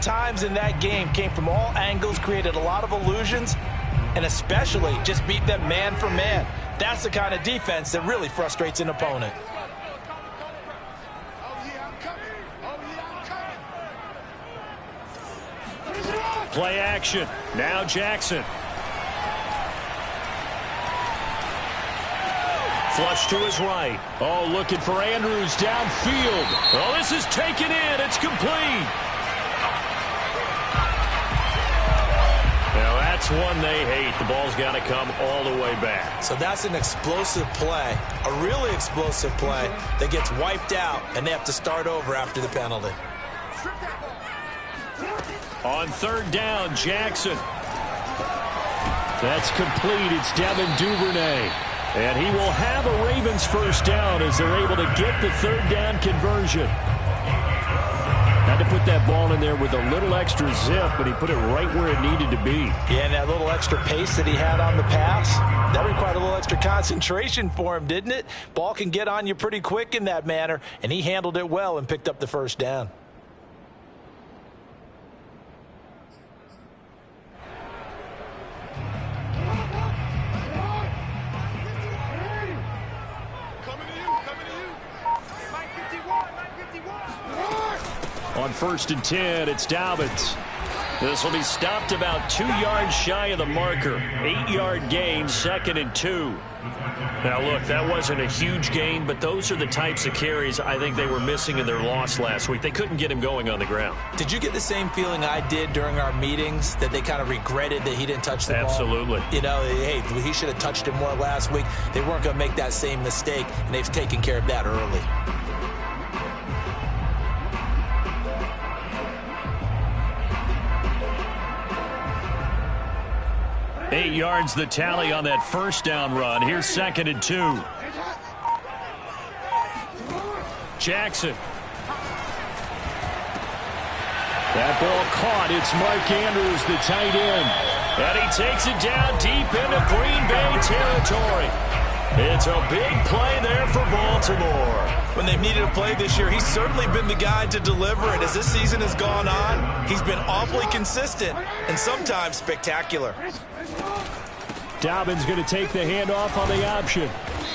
times in that game came from all angles, created a lot of illusions, and especially just beat them man for man. That's the kind of defense that really frustrates an opponent. Play action. Now Jackson. Flush to his right. Oh, looking for Andrews downfield. Oh, this is taken in. It's complete. Now, that's one they hate. The ball's got to come all the way back. So that's an explosive play, a really explosive play that gets wiped out, and they have to start over after the penalty. On third down, Jackson. That's complete. It's Devin Duvernay. And he will have a Ravens first down as they're able to get the third down conversion. Had to put that ball in there with a little extra zip, but he put it right where it needed to be. Yeah, and that little extra pace that he had on the pass, that required a little extra concentration for him, didn't it? Ball can get on you pretty quick in that manner, and he handled it well and picked up the first down. On 1st and 10, it's Dobbins. This will be stopped about 2 yards shy of the marker. 8-yard gain, 2nd and 2. Now, look, that wasn't a huge gain, but those are the types of carries I think they were missing in their loss last week. They couldn't get him going on the ground. Did you get the same feeling I did during our meetings, that they kind of regretted that he didn't touch the ball? Absolutely. You know, hey, he should have touched it more last week. They weren't going to make that same mistake, and they've taken care of that early. Eight yards the tally on that first down run. Here's 2nd and 2. Jackson. That ball caught. It's Mark Andrews, the tight end. And he takes it down deep into Green Bay territory. It's a big play there for Baltimore. When they've needed a play this year, he's certainly been the guy to deliver it. As this season has gone on, he's been awfully consistent and sometimes spectacular. Dobbins going to take the handoff on the option.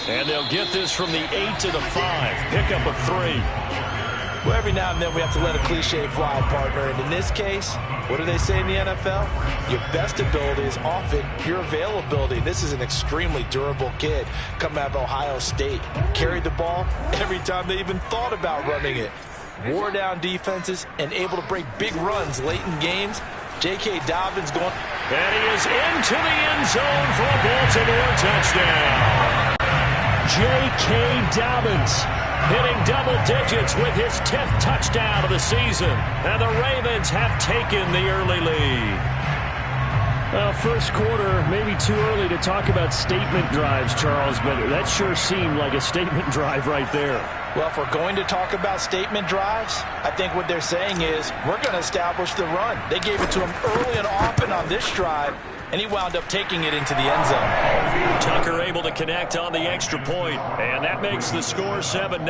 And they'll get this from the 8 to the 5. Pickup of 3. Well, every now and then we have to let a cliche fly, partner. And in this case, what do they say in the NFL? Your best ability is often your availability. This is an extremely durable kid coming out of Ohio State. Carried the ball every time they even thought about running it. Wore down defenses and able to break big runs late in games. J.K. Dobbins going. And he is into the end zone for a Baltimore touchdown. J.K. Dobbins hitting double digits with his 10th touchdown of the season. And the Ravens have taken the early lead. Well, first quarter, maybe too early to talk about statement drives, Charles, but that sure seemed like a statement drive right there. Well, if we're going to talk about statement drives, I think what they're saying is we're going to establish the run. They gave it to him early and often on this drive, and he wound up taking it into the end zone. Tucker able to connect on the extra point, and that makes the score 7-0.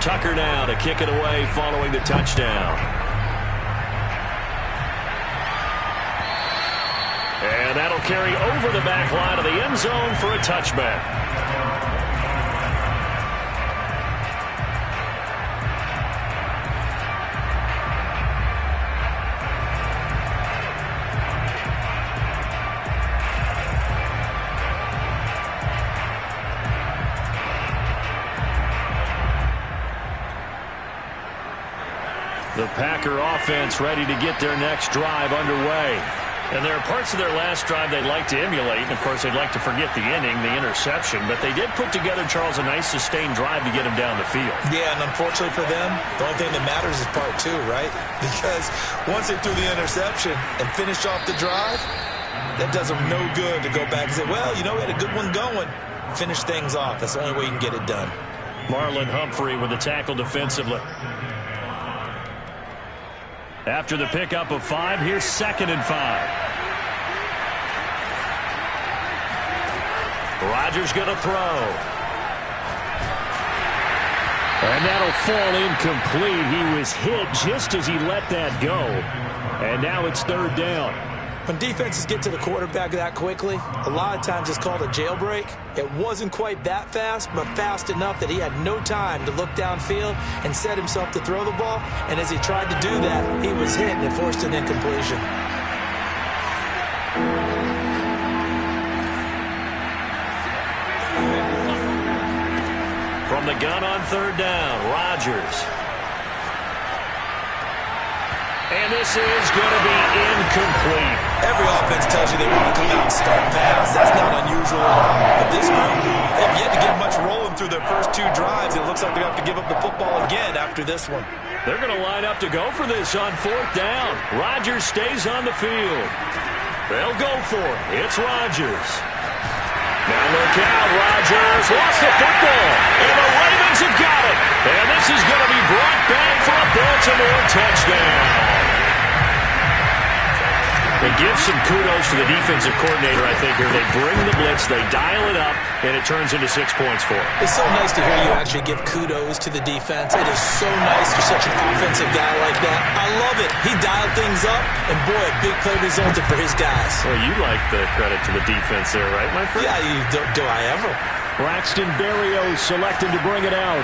Tucker now to kick it away following the touchdown. And that'll carry over the back line of the end zone for a touchback. The Packer offense ready to get their next drive underway. And there are parts of their last drive they'd like to emulate. And, of course, they'd like to forget the inning, the interception. But they did put together, Charles, a nice sustained drive to get him down the field. Yeah, and unfortunately for them, the only thing that matters is part 2, right? Because once they threw the interception and finished off the drive, that does them no good to go back and say, well, you know, we had a good one going. Finish things off. That's the only way you can get it done. Marlon Humphrey with the tackle defensively. After the pickup of 5, here's 2nd and 5. Rodgers going to throw. And that'll fall incomplete. He was hit just as he let that go. And now it's third down. When defenses get to the quarterback that quickly, a lot of times it's called a jailbreak. It wasn't quite that fast, but fast enough that he had no time to look downfield and set himself to throw the ball. And as he tried to do that, he was hit and it forced an incompletion. From the gun on third down, Rodgers. And this is going to be incomplete. Every offense tells you they want to come out and start fast. That's not unusual at all. But this group, they've yet to get much rolling through their first two drives. It looks like they're going to have to give up the football again after this one. They're going to line up to go for this on fourth down. Rodgers stays on the field. They'll go for it. It's Rodgers. Now look out, Rodgers lost the football, and the Ravens have got it. And this is going to be brought back for a Baltimore touchdown. They give some kudos to the defensive coordinator, I think, here. They bring the blitz, they dial it up, and it turns into 6 points for them. It's so nice to hear you actually give kudos to the defense. It is so nice for such an offensive guy like that. I love it. He dialed things up, and boy, a big play resulted for his guys. Well, you like the credit to the defense there, right, my friend? Yeah, do I ever. Braxton Berrios selected to bring it out.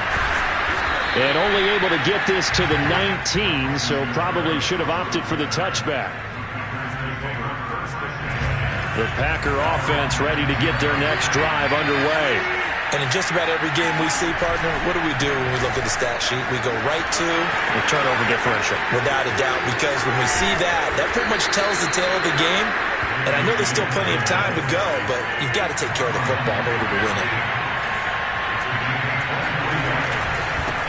And only able to get this to the 19, so probably should have opted for the touchback. The Packer offense ready to get their next drive underway. And in just about every game we see, partner, what do when we look at the stat sheet? We go right to the turnover differential. Without a doubt, because when we see that pretty much tells the tale of the game. And I know there's still plenty of time to go, but you've got to take care of the football in order to win it.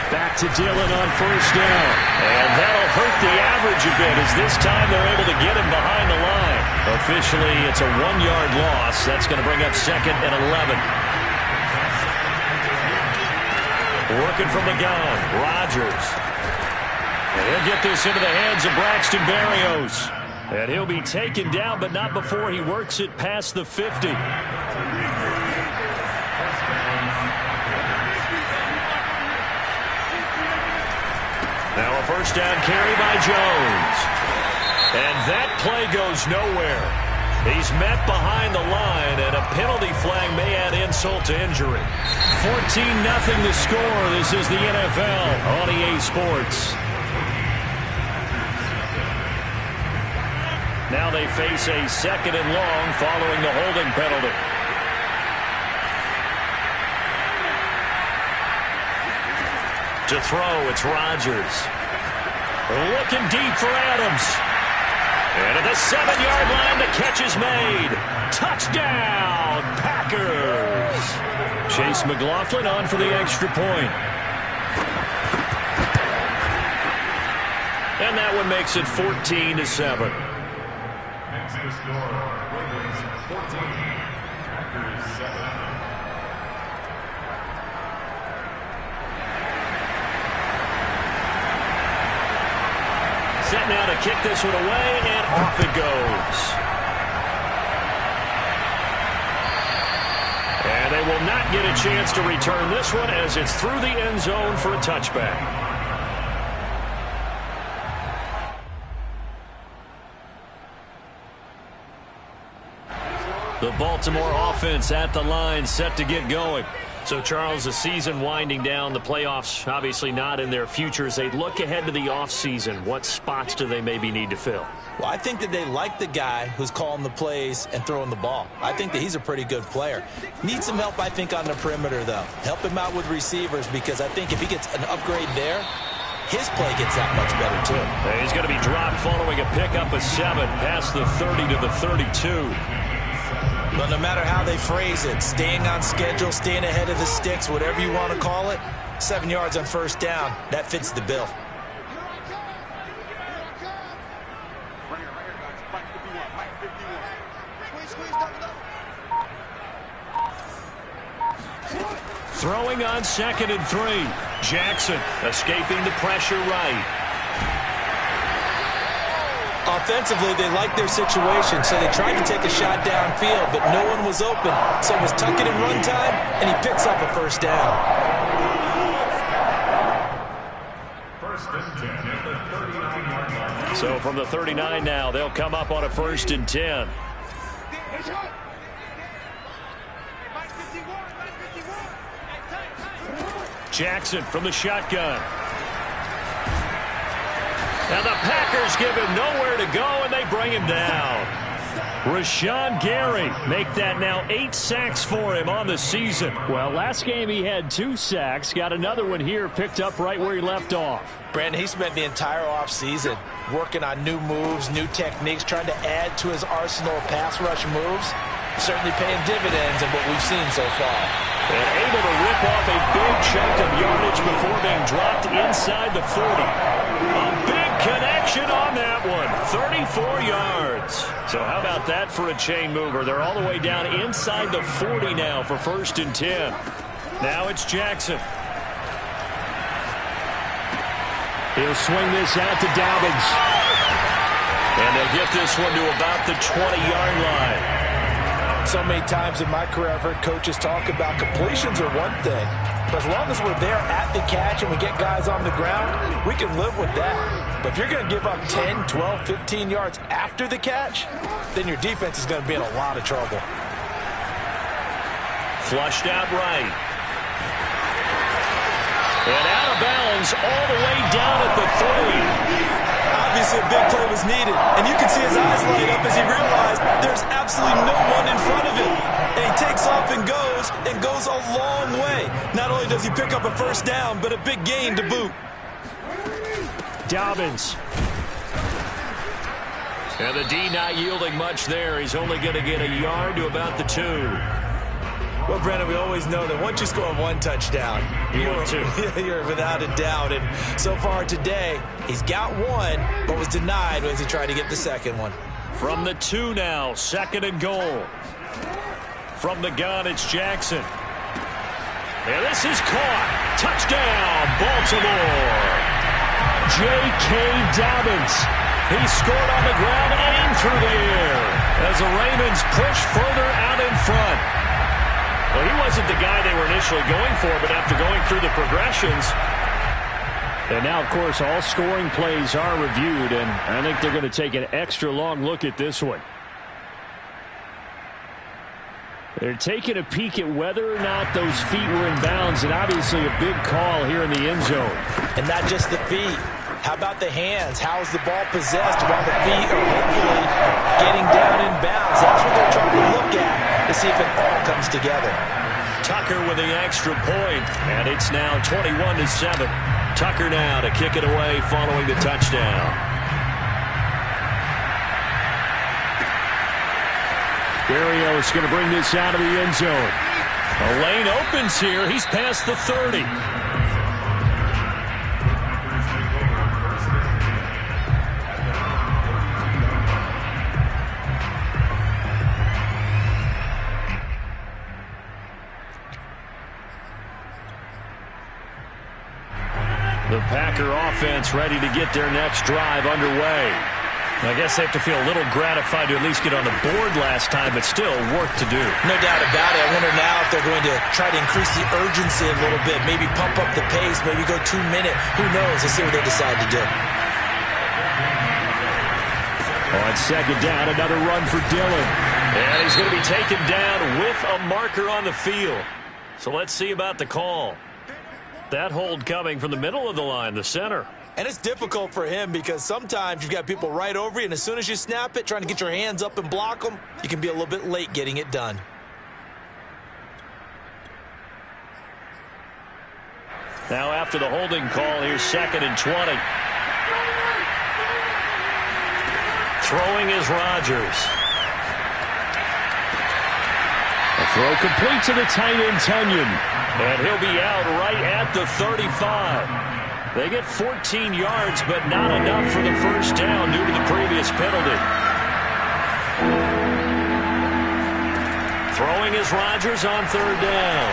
Back to Dillon on first down. And that'll hurt the average a bit as this time they're able to get him behind the line. Officially, it's a 1-yard loss. That's going to bring up second and 11. Working from the gun, Rodgers. And he'll get this into the hands of Braxton Berrios. And he'll be taken down, but not before he works it past the 50. Now a first down carry by Jones. And that play goes nowhere. He's met behind the line, and a penalty flag may add insult to injury. 14-0 the score. This is the NFL on EA Sports. Now they face a second and long following the holding penalty. To throw, it's Rodgers. Looking deep for Adams. And at the 7-yard line, the catch is made. Touchdown, Packers. Chase McLaughlin on for the extra point. And that one makes it 14-7. Next to score, Ravens 14, Packers 7. Set now to kick this one away, and off it goes. And they will not get a chance to return this one as it's through the end zone for a touchback. The Baltimore offense at the line, set to get going. So, Charles, the season winding down, the playoffs obviously not in their future. As they look ahead to the offseason, what spots do they maybe need to fill? Well, I think that they like the guy who's calling the plays and throwing the ball. I think that he's a pretty good player. Needs some help, I think, on the perimeter, though. Help him out with receivers, because I think if he gets an upgrade there, his play gets that much better, too. He's going to be dropped following a pickup of 7 past the 30 to the 32. But no matter how they phrase it, staying on schedule, staying ahead of the sticks, whatever you want to call it, 7 yards on first down, that fits the bill. Throwing on 2nd and 3. Jackson escaping the pressure right. Offensively, they like their situation, so they tried to take a shot downfield, but no one was open. So it was tuck it in run time, and he picks up a first down. So from the 39 now, they'll come up on a 1st and 10. Jackson from the shotgun. And the Packers give him nowhere to go, and they bring him down. Rashawn Gary make that now 8 sacks for him on the season. Well, last game he had 2 sacks. Got another one here, picked up right where he left off. Brandon, he spent the entire offseason working on new moves, new techniques, trying to add to his arsenal of pass rush moves. Certainly paying dividends in what we've seen so far. And able to rip off a big chunk of yardage before being dropped inside the 40. A big connection on that one. 34 yards. So how about that for a chain mover? They're all the way down inside the 40 now for 1st and 10. Now it's Jackson. He'll swing this out to Dobbins. And they'll get this one to about the 20-yard line. So many times in my career I've heard coaches talk about completions are one thing. But as long as we're there at the catch and we get guys on the ground, we can live with that. But if you're going to give up 10, 12, 15 yards after the catch, then your defense is going to be in a lot of trouble. Flushed out right. And out of bounds all the way down at the 30. Obviously, a big play was needed, and you can see his eyes light up as he realized there's absolutely no one in front of him. And he takes off and goes a long way. Not only does he pick up a 1st down, but a big gain to boot. Dobbins. And the D not yielding much there. He's only going to get a yard to about the 2. Well, Brandon, we always know that once you score 1 touchdown, you're without a doubt. And so far today, he's got 1, but was denied as he tried to get the 2nd one. From the 2 now, 2nd and goal. From the gun, it's Jackson. And this is caught. Touchdown, Baltimore. J.K. Dobbins. He scored on the ground and through the air as the Ravens push further out in front. Well, he wasn't the guy they were initially going for, but after going through the progressions. And now, of course, all scoring plays are reviewed, and I think they're going to take an extra long look at this one. They're taking a peek at whether or not those feet were in bounds, and obviously a big call here in the end zone. And not just the feet. How about the hands? How is the ball possessed while the feet are hopefully getting down in bounds? That's what they're trying to look at to see if it all comes together. Tucker with the extra point, and it's now 21-7. Tucker now to kick it away following the touchdown. Berrios going to bring this out of the end zone. A lane opens here. He's past the 30. The Packer offense ready to get their next drive underway. I guess they have to feel a little gratified to at least get on the board last time, but still work to do. No doubt about it. I wonder now if they're going to try to increase the urgency a little bit, maybe pump up the pace, maybe go 2-minute. Who knows? Let's see what they decide to do. On 2nd down, another run for Dillon. And he's going to be taken down with a marker on the field. So let's see about the call. That hold coming from the middle of the line, the center. And it's difficult for him because sometimes you've got people right over you, and as soon as you snap it, trying to get your hands up and block them, you can be a little bit late getting it done. Now after the holding call, here's 2nd and 20. Throwing is Rodgers. A throw complete to the tight end, Tonyan. And he'll be out right at the 35. They get 14 yards, but not enough for the 1st down due to the previous penalty. Throwing is Rodgers on 3rd down.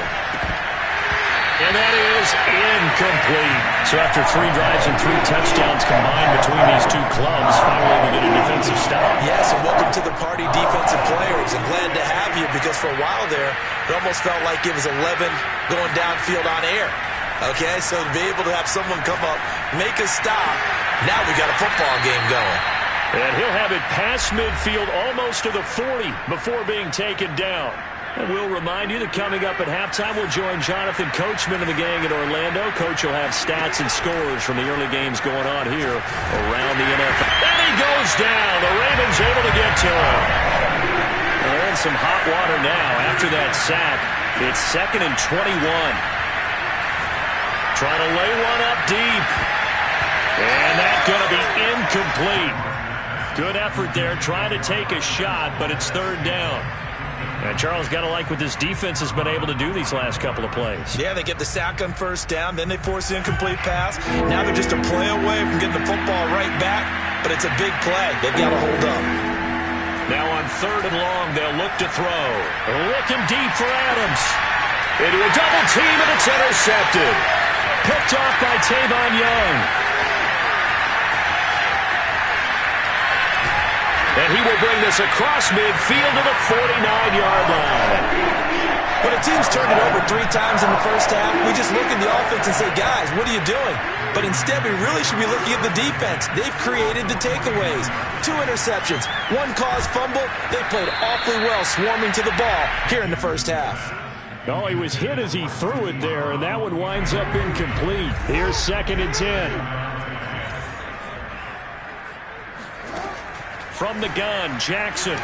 And that is incomplete. So after 3 drives and 3 touchdowns combined between these two clubs, finally we get a defensive stop. Yes, and welcome to the party, defensive players. I'm glad to have you because for a while there, it almost felt like it was 11 going downfield on air. Okay, so to be able to have someone come up, make a stop, now we got a football game going. And he'll have it past midfield almost to the 40 before being taken down. And we'll remind you that coming up at halftime, we'll join Jonathan Coachman and the gang in Orlando. Coach will have stats and scores from the early games going on here around the NFL. And he goes down. The Ravens able to get to him. They're in some hot water now after that sack. It's 2nd and 21. Trying to lay one up deep. And that's going to be incomplete. Good effort there, trying to take a shot, but it's 3rd down. And Charles, got to like what this defense has been able to do these last couple of plays. Yeah, they get the sack on 1st down, then they force the incomplete pass. Now they're just a play away from getting the football right back, but it's a big play. They've got to hold up. Now on 3rd and long, they'll look to throw. Looking deep for Adams. Into a double team, and it's intercepted. Picked off by Tavon Young. And he will bring this across midfield to the 49-yard line. When a team's turned it over 3 times in the first half, we just look at the offense and say, guys, what are you doing? But instead, we really should be looking at the defense. They've created the takeaways. 2 interceptions, 1 caused fumble. They played awfully well swarming to the ball here in the first half. Oh, he was hit as he threw it there, and that one winds up incomplete. Here's 2nd and 10. From the gun, Jackson.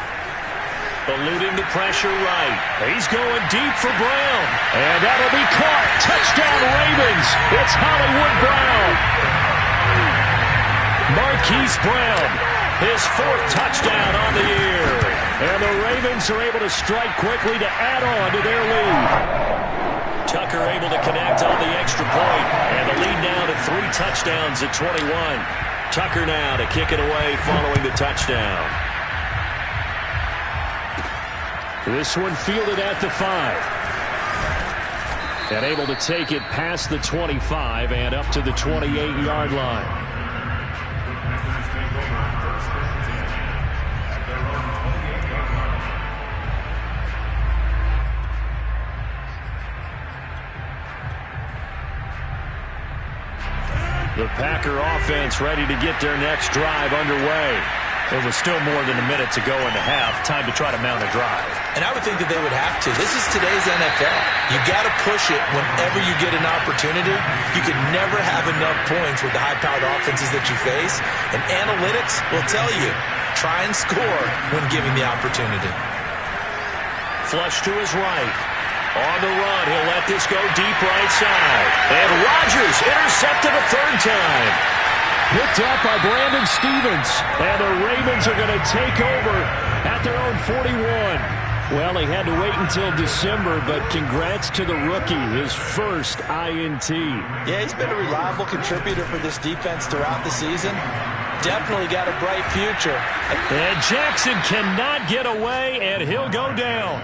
Eluding the pressure right. He's going deep for Brown. And that'll be caught. Touchdown Ravens. It's Hollywood Brown. Marquise Brown. His 4th touchdown on the year. And the Ravens are able to strike quickly to add on to their lead. Tucker able to connect on the extra point. And the lead now to 3 touchdowns at 21. Tucker now to kick it away following the touchdown. This one fielded at the 5. And able to take it past the 25 and up to the 28-yard line. The Packer offense ready to get their next drive underway. There was still more than a minute to go in the half. Time to try to mount a drive. And I would think that they would have to. This is today's NFL. You got to push it whenever you get an opportunity. You can never have enough points with the high-powered offenses that you face. And analytics will tell you, try and score when given the opportunity. Flush to his right. On the run, he'll let this go deep right side. And Rodgers intercepted a 3rd time. Picked up by Brandon Stephens. And the Ravens are going to take over at their own 41. Well, he had to wait until December, but congrats to the rookie, his first INT. Yeah, he's been a reliable contributor for this defense throughout the season. Definitely got a bright future. And Jackson cannot get away, and he'll go down.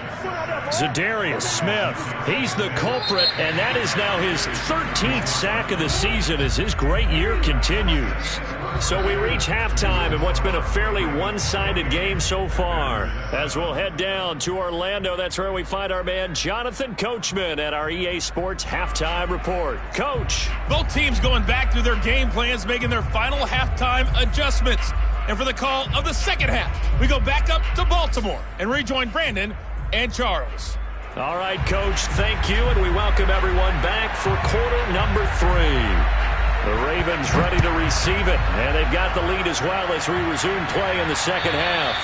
Za'Darius Smith, he's the culprit, and that is now his 13th sack of the season as his great year continues. So we reach halftime in what's been a fairly one-sided game so far. As we'll head down to Orlando, that's where we find our man Jonathan Coachman at our EA Sports Halftime Report. Coach. Both teams going back through their game plans, making their final halftime adjustments. And for the call of the second half, we go back up to Baltimore and rejoin Brandon and Charles. All right, Coach, thank you, and we welcome everyone back for quarter number 3. The Ravens ready to receive it, and they've got the lead as well as we resume play in the second half.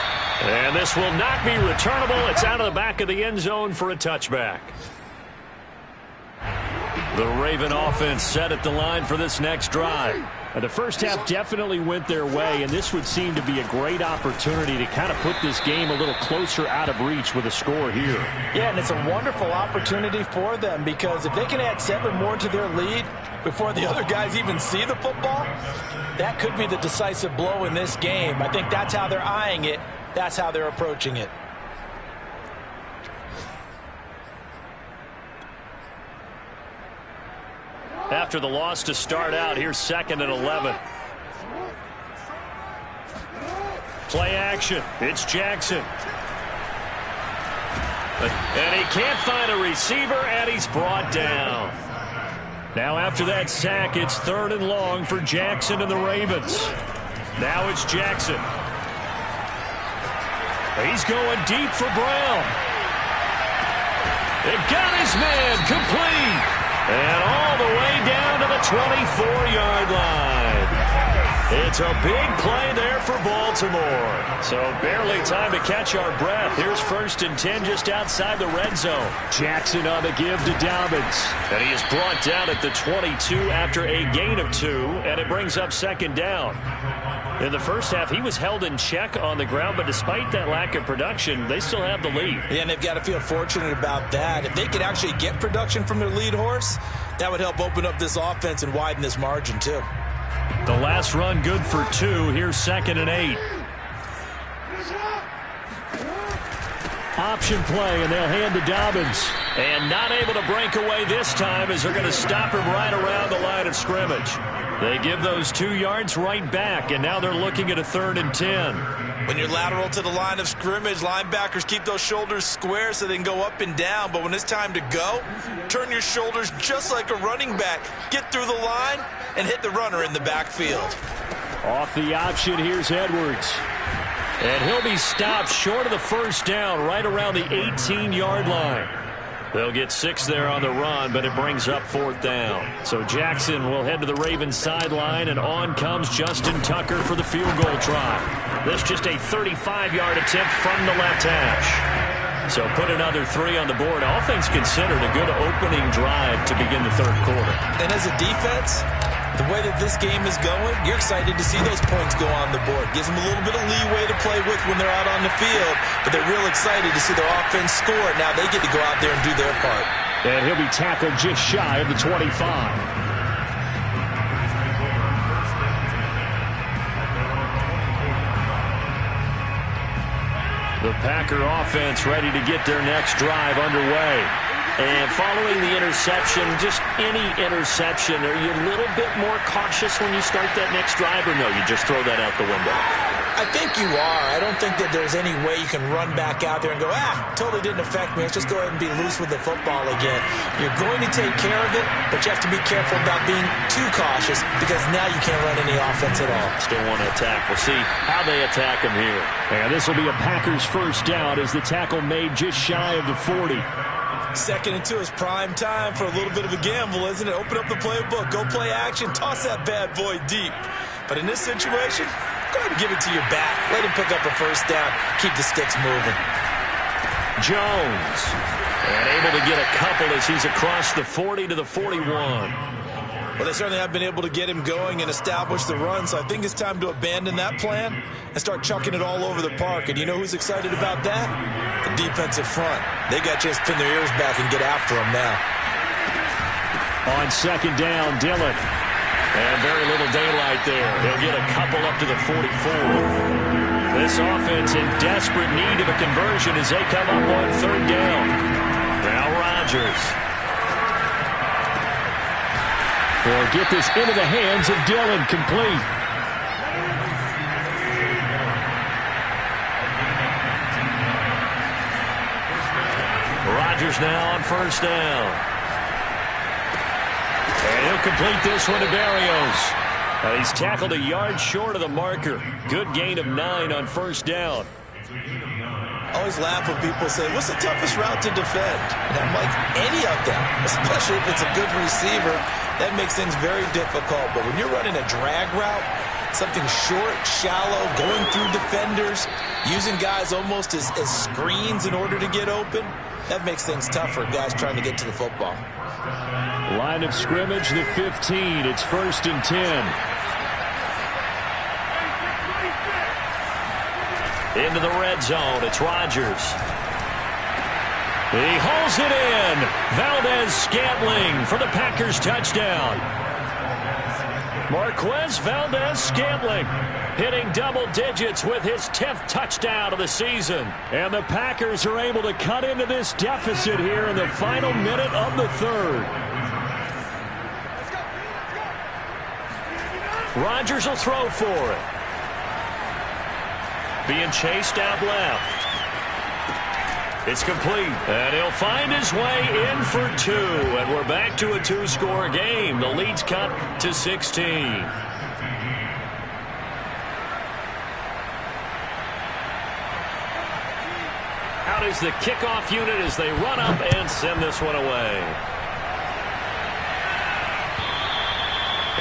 And this will not be returnable. It's out of the back of the end zone for a touchback. The Raven offense set at the line for this next drive. The first half definitely went their way, and this would seem to be a great opportunity to kind of put this game a little closer out of reach with a score here. Yeah, and it's a wonderful opportunity for them because if they can add 7 more to their lead before the other guys even see the football, that could be the decisive blow in this game. I think that's how they're eyeing it. That's how they're approaching it. After the loss to start out, here's 2nd and 11. Play action. It's Jackson. And he can't find a receiver, and he's brought down. Now after that sack, it's 3rd and long for Jackson and the Ravens. Now it's Jackson. He's going deep for Brown. It got his man complete. And all the way down to the 24-yard line. It's a big play there for Baltimore. So barely time to catch our breath. Here's 1st and 10 just outside the red zone. Jackson on the give to Dobbins. And he is brought down at the 22 after a gain of 2. And it brings up 2nd down. In the first half, he was held in check on the ground, but despite that lack of production, they still have the lead. Yeah, and they've got to feel fortunate about that. If they could actually get production from their lead horse, that would help open up this offense and widen this margin, too. The last run good for 2. Here's 2nd and 8. Option play, and they'll hand to Dobbins. And not able to break away this time as they're going to stop him right around the line of scrimmage. They give those 2 yards right back, and now they're looking at a 3rd and 10. When you're lateral to the line of scrimmage, linebackers keep those shoulders square so they can go up and down. But when it's time to go, turn your shoulders just like a running back. Get through the line and hit the runner in the backfield. Off the option, here's Edwards. And he'll be stopped short of the 1st down, right around the 18-yard line. They'll get 6 there on the run, but it brings up 4th down. So Jackson will head to the Ravens sideline, and on comes Justin Tucker for the field goal try. This just a 35-yard attempt from the left hash. So put another 3 on the board. All things considered, a good opening drive to begin the 3rd quarter. And as a defense, the way that this game is going, you're excited to see those points go on the board. Gives them a little bit of leeway to play with when they're out on the field, but they're real excited to see their offense score. Now they get to go out there and do their part. And he'll be tackled just shy of the 25. The Packer offense ready to get their next drive underway. And following the interception, just any interception, are you a little bit more cautious when you start that next drive, or no, you just throw that out the window? I think you are. I don't think that there's any way you can run back out there and go, totally didn't affect me. Let's just go ahead and be loose with the football again. You're going to take care of it, but you have to be careful about being too cautious because now you can't run any offense at all. Still want to attack. We'll see how they attack him here. And this will be a Packers 1st down as the tackle made just shy of the 40. 2nd and 2 is prime time for a little bit of a gamble, isn't it? Open up the playbook, go play action, toss that bad boy deep. But in this situation, go ahead and give it to your back. Let him pick up a 1st down. Keep the sticks moving. Jones. And able to get a couple as he's across the 40 to the 41. Well, they certainly have been able to get him going and establish the run, so I think it's time to abandon that plan and start chucking it all over the park. And you know who's excited about that? The defensive front. They got a chance to pin their ears back and get after him now. On 2nd down, Dillon. And very little daylight there. He'll get a couple up to the 44. This offense in desperate need of a conversion as they come up on 3rd down. Now Rodgers. Or get this into the hands of Dillon, complete. Rodgers now on 1st down. And he'll complete this one to Berrios. He's tackled a yard short of the marker. Good gain of 9 on 1st down. I always laugh when people say, what's the toughest route to defend? And I'm like, any of them, especially if it's a good receiver. That makes things very difficult. But when you're running a drag route, something short, shallow, going through defenders, using guys almost as screens in order to get open, that makes things tough for guys trying to get to the football. Line of scrimmage, the 15. It's 1st and 10. Into the red zone, it's Rodgers. He hauls it in. Valdez-Scantling for the Packers touchdown. Marquez Valdez-Scantling hitting double digits with his 10th touchdown of the season. And the Packers are able to cut into this deficit here in the final minute of the 3rd. Rodgers will throw for it. Being chased out left. It's complete, and he'll find his way in for 2, and we're back to a 2-score game. The lead's cut to 16. Out is the kickoff unit as they run up and send this one away.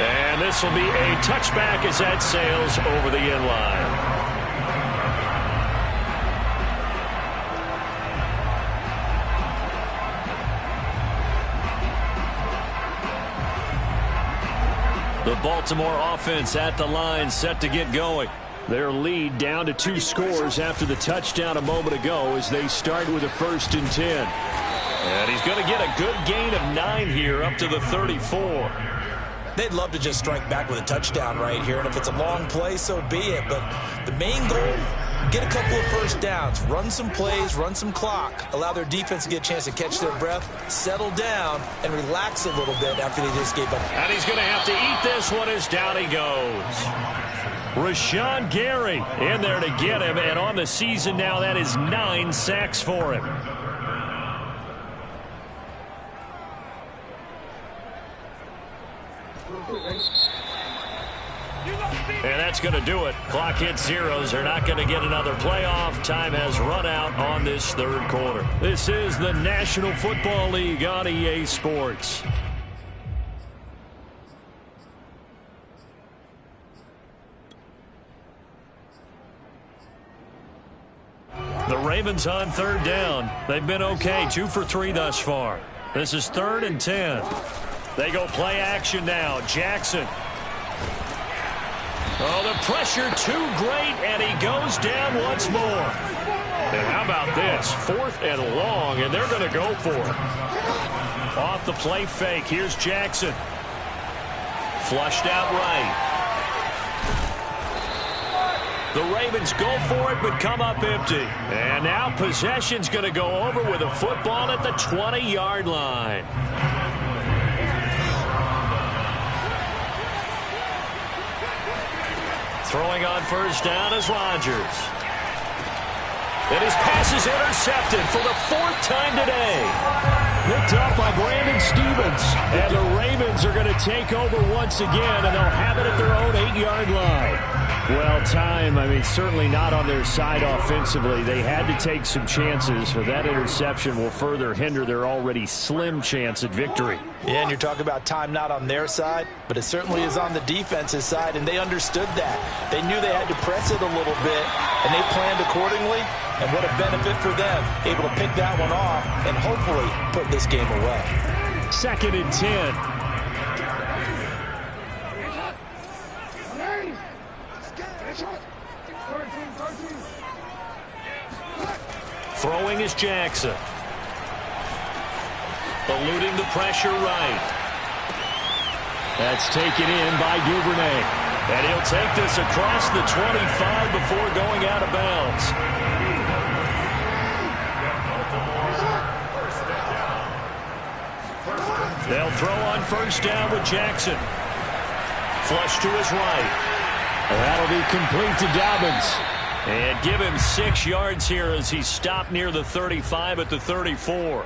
And this will be a touchback as that sails over the end line. The Baltimore offense at the line, set to get going. Their lead down to 2 scores after the touchdown a moment ago as they start with a 1st and 10. And he's going to get a good gain of 9 here up to the 34. They'd love to just strike back with a touchdown right here, and if it's a long play, so be it. But the main goal, get a couple of first downs, run some plays, run some clock, allow their defense to get a chance to catch their breath, settle down, and relax a little bit after they just gave up. And he's going to have to eat this one as down he goes. Rashawn Gary in there to get him, and on the season now, that is 9 sacks for him. And that's going to do it. Clock hits zeros. They're not going to get another playoff. Time has run out on this 3rd quarter. This is the National Football League on EA Sports. The Ravens on 3rd down. They've been okay, 2 for 3 thus far. This is 3rd and 10. They go play action now. Jackson. Oh, the pressure too great, and he goes down once more. And how about this? 4th and long, and they're going to go for it. Off the play fake. Here's Jackson. Flushed out right. The Ravens go for it, but come up empty. And now possession's going to go over with a football at the 20-yard line. Throwing on 1st down is Rodgers. And his pass is intercepted for the 4th time today. Picked up by Brandon Stephens. And the Ravens are going to take over once again, and they'll have it at their own 8-yard line. Well, certainly not on their side offensively. They had to take some chances, but that interception will further hinder their already slim chance at victory. Yeah, and you're talking about time not on their side, but it certainly is on the defensive side, and they understood that. They knew they had to press it a little bit, and they planned accordingly, and what a benefit for them, able to pick that one off and hopefully put this game away. 2nd and 10. Throwing is Jackson. Eluding the pressure right. That's taken in by Duvernay. And he'll take this across the 25 before going out of bounds. They'll throw on 1st down with Jackson. Flush to his right. That'll be complete to Dobbins. And give him 6 yards here as he stopped near the 35 at the 34.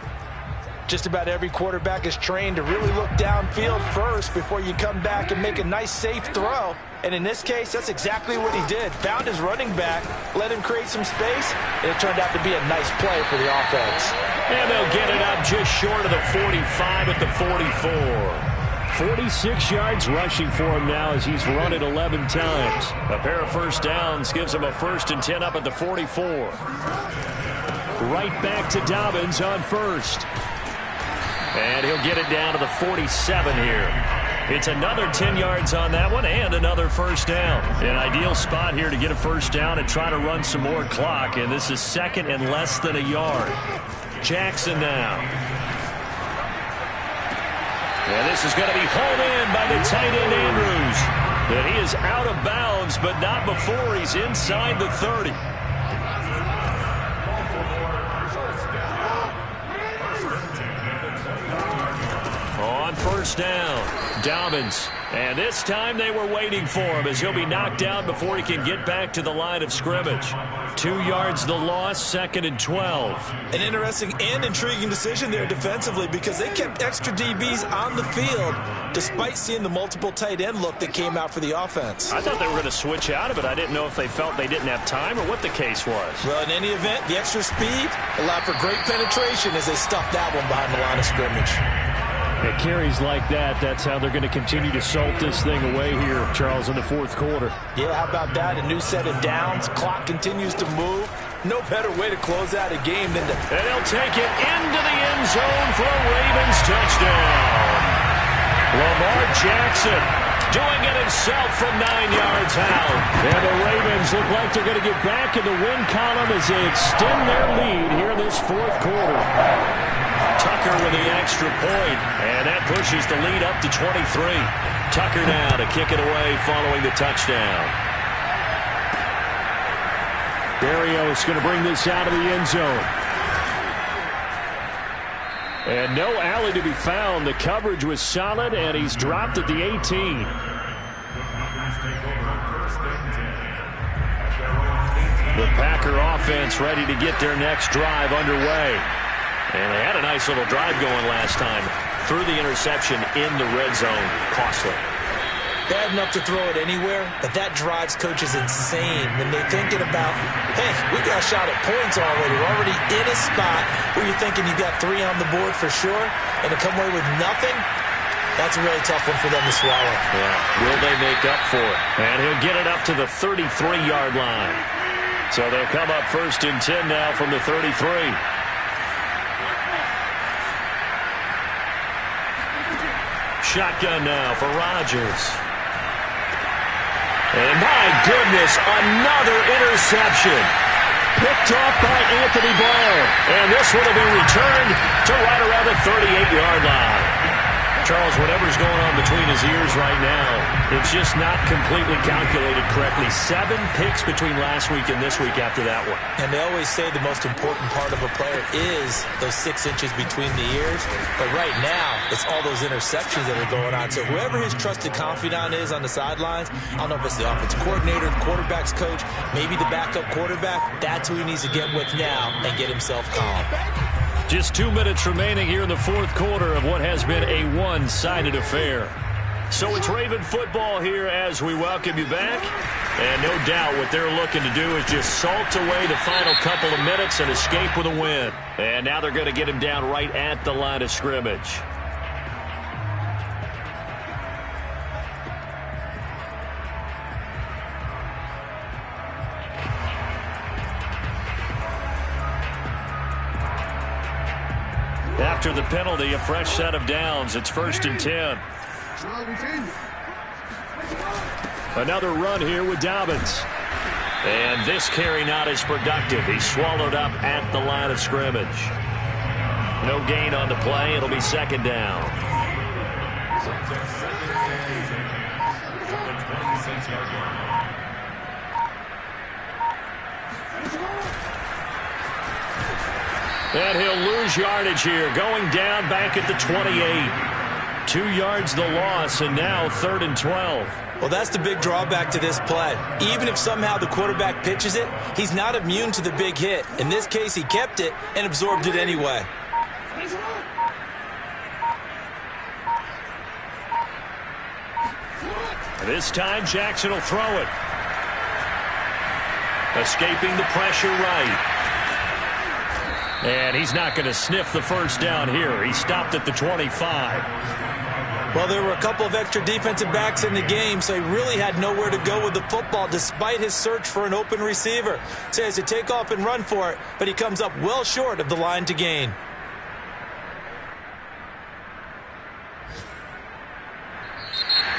Just about every quarterback is trained to really look downfield first before you come back and make a nice, safe throw. And in this case, that's exactly what he did. Found his running back, let him create some space, and it turned out to be a nice play for the offense. And they'll get it up just short of the 45 at the 44. 46 yards rushing for him now as he's run it 11 times. A pair of 1st downs gives him a 1st and 10 up at the 44. Right back to Dobbins on 1st. And he'll get it down to the 47 here. It's another 10 yards on that one and another 1st down. An ideal spot here to get a 1st down and try to run some more clock. And this is 2nd and less than a yard. Jackson now. And this is going to be hauled in by the tight end Andrews. And he is out of bounds, but not before he's inside the 30. On 1st down, Dobbins And this time they were waiting for him as he'll be knocked out before he can get back to the line of scrimmage. 2 yards the loss, 2nd and 12. An interesting and intriguing decision there defensively because they kept extra DBs on the field despite seeing the multiple tight end look that came out for the offense. I thought they were going to switch out of it. I didn't know if they felt they didn't have time or what the case was. Well, in any event, the extra speed allowed for great penetration as they stuffed that one behind the line of scrimmage. It carries like that. That's how they're going to continue to salt this thing away here, Charles, in the 4th quarter. Yeah, how about that? A new set of downs. Clock continues to move. No better way to close out a game than to... And he'll take it into the end zone for a Ravens touchdown. Lamar Jackson doing it himself from 9 yards out. And the Ravens look like they're going to get back in the win column as they extend their lead here in this 4th quarter. Tucker with the extra point, and that pushes the lead up to 23. Tucker now to kick it away following the touchdown. Berrios going to bring this out of the end zone. And no alley to be found. The coverage was solid, and he's dropped at the 18. The Packer offense ready to get their next drive underway. And they had a nice little drive going last time. Threw the interception in the red zone. Costly. Bad enough to throw it anywhere, but that drives coaches insane when they're thinking about, hey, we got a shot at points already. We're already in a spot where you're thinking you got 3 on the board for sure, and to come away with nothing, that's a really tough one for them to swallow. Yeah. Will they make up for it? And he'll get it up to the 33-yard line. So they'll come up 1st and 10 now from the 33. Shotgun now for Rodgers. And my goodness, another interception. Picked off by Anthony Brown. And this one will be returned to right around the 38-yard line. Charles, whatever's going on between his ears right now, it's just not completely calculated correctly. 7 picks between last week and this week after that one. And they always say the most important part of a player is those 6 inches between the ears. But right now, it's all those interceptions that are going on. So whoever his trusted confidant is on the sidelines, I don't know if it's the offensive coordinator, the quarterback's coach, maybe the backup quarterback, that's who he needs to get with now and get himself calm. Just 2 minutes remaining here in the 4th quarter of what has been a one-sided affair. So it's Raven football here as we welcome you back. And no doubt what they're looking to do is just salt away the final couple of minutes and escape with a win. And now they're going to get him down right at the line of scrimmage. After the penalty, a fresh set of downs. It's 1st and 10. Another run here with Dobbins. And this carry not as productive. He's swallowed up at the line of scrimmage. No gain on the play. It'll be 2nd down. And he'll lose yardage here, going down back at the 28. 2 yards the loss, and now 3rd and 12. Well, that's the big drawback to this play. Even if somehow the quarterback pitches it, he's not immune to the big hit. In this case, he kept it and absorbed it anyway. This time, Jackson will throw it. Escaping the pressure right. And he's not going to sniff the first down here. He stopped at the 25. Well, there were a couple of extra defensive backs in the game, so he really had nowhere to go with the football despite his search for an open receiver. So he has to take off and run for it, but he comes up well short of the line to gain.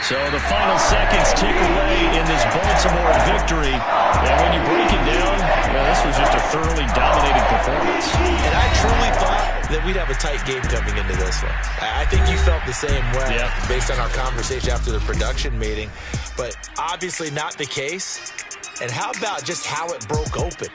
So the final seconds tick away in this Baltimore victory. And when you break it down, well, this was just a thoroughly dominating performance. And I truly thought that we'd have a tight game coming into this one. I think you felt the same way based on our conversation after the production meeting. But obviously not the case. And how about just how it broke open?